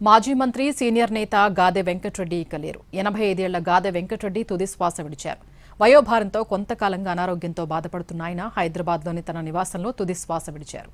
మాజీ మంత్రి సీనియర్ నేత గాదె వెంకటరెడ్డి ఇక లేరు. 85 ఏళ్ల గాదె వెంకటరెడ్డి తుది శ్వాస విడిచారు. వయోభారంతో కొంతకాలంగా అనారోగ్యంతో బాధపడుతున్న ఆయన హైదరాబాద్లోని తన నివాసంలో తుది శ్వాస విడిచారు.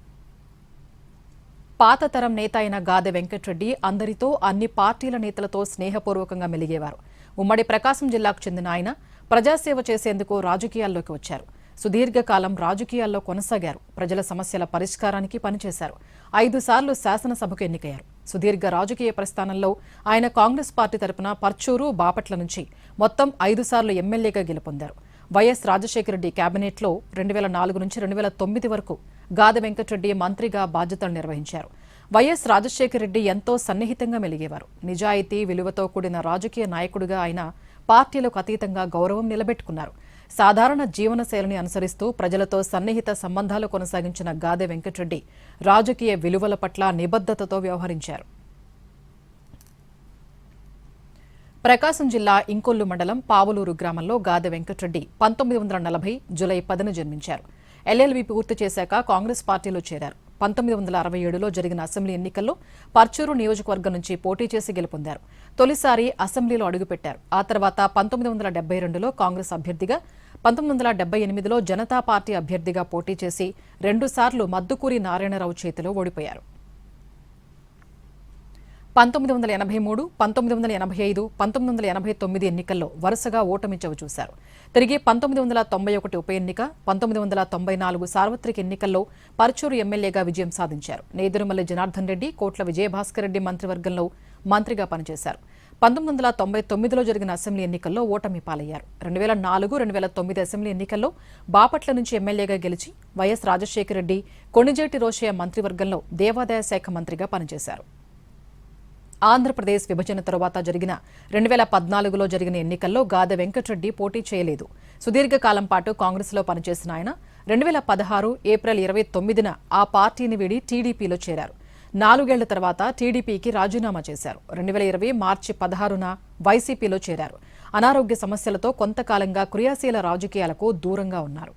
పాత తరం నేత అయిన గాదె వెంకటరెడ్డి అందరితో, అన్ని పార్టీల నేతలతో స్నేహపూర్వకంగా మెలిగేవారు. ఉమ్మడి ప్రకాశం జిల్లాకు చెందిన ఆయన ప్రజాసేవ చేసేందుకు రాజకీయాల్లోకి వచ్చారు. సుదీర్ఘకాలం రాజకీయాల్లో కొనసాగారు. ప్రజల సమస్యల పరిష్కారానికి పనిచేశారు. 5 సార్లు శాసనసభకు ఎన్నికయ్యారు. సుదీర్ఘ రాజకీయ ప్రస్థానంలో ఆయన కాంగ్రెస్ పార్టీ తరపున పర్చూరు, బాపట్ల నుంచి మొత్తం 5 సార్లు ఎమ్మెల్యేగా గెలుపొందారు. వైఎస్ రాజశేఖర రెడ్డి కేబినెట్లో 2004 నుంచి 2009 వరకు గాదె వెంకటరెడ్డి మంత్రిగా బాధ్యతలు నిర్వహించారు. వైఎస్ రాజశేఖర రెడ్డి ఎంతో సన్నిహితంగా మెలిగేవారు. నిజాయితీ, విలువతో కూడిన రాజకీయ నాయకుడిగా ఆయన పార్టీలకు అతీతంగా గౌరవం నిలబెట్టుకున్నారు. సాధారణ జీవనశైలిని అనుసరిస్తూ ప్రజలతో సన్నిహిత సంబంధాలు కొనసాగించిన గాదె వెంకటరెడ్డి రాజకీయ విలువల పట్ల నిబద్ధతతో వ్యవహరించారు. ప్రకాశం జిల్లా ఇంకొల్లు మండలం పావులూరు గ్రామంలో గాదె వెంకటరెడ్డి 1940 జూలై 10న జన్మించారు. ఎల్ఎల్బీ పూర్తి చేశాక కాంగ్రెస్ పార్టీలో చేరారు. 1967లో జరిగిన అసెంబ్లీ ఎన్నికల్లో పర్చూరు నియోజకవర్గం నుంచి పోటీ చేసి గెలుపొందారు. తొలిసారి అసెంబ్లీలో అడుగుపెట్టారు. ఆ తర్వాత 1972లో కాంగ్రెస్ అభ్యర్థిగా, 1978లో జనతా పార్టీ అభ్యర్థిగా పోటీ చేసి 2 సార్లు మద్దుకూరి నారాయణరావు చేతిలో ఓడిపోయారు. 1983, 1985, 1989 ఎన్నికల్లో వరుసగా ఓటమి చవిచూశారు. తిరిగి 1991 ఉప ఎన్నిక, 1994 సార్వత్రిక ఎన్నికల్లో పర్చూరు ఎమ్మెల్యేగా విజయం సాధించారు. నేదురుమల్లి జనార్దన్ రెడ్డి, కోట్ల విజయభాస్కర్ రెడ్డి మంత్రివర్గంలో మంత్రిగా పనిచేశారు. 1999లో జరిగిన అసెంబ్లీ ఎన్నికల్లో ఓటమి పాలయ్యారు. 2004, 2009 అసెంబ్లీ ఎన్నికల్లో బాపట్ల నుంచి ఎమ్మెల్యేగా గెలిచి వైఎస్ రాజశేఖర రెడ్డి, కొణిజేటి రోషయ్య మంత్రివర్గంలో దేవాదాయ శాఖ మంత్రిగా పనిచేశారు. ఆంధ్రప్రదేశ్ విభజన తరువాత జరిగిన 2014లో జరిగిన ఎన్నికల్లో గాదె వెంకటరెడ్డి పోటీ చేయలేదు. సుదీర్ఘకాలం పాటు కాంగ్రెస్లో పనిచేసిన ఆయన 2016 ఏప్రిల్ 29న ఆ పార్టీని వీడి టీడీపీలో చేరారు. 4 ఏళ్ల తర్వాత టీడీపీకి రాజీనామా చేశారు. 2020 మార్చి 16న వైసీపీలో చేరారు. అనారోగ్య సమస్యలతో కొంతకాలంగా క్రియాశీల రాజకీయాలకు దూరంగా ఉన్నారు.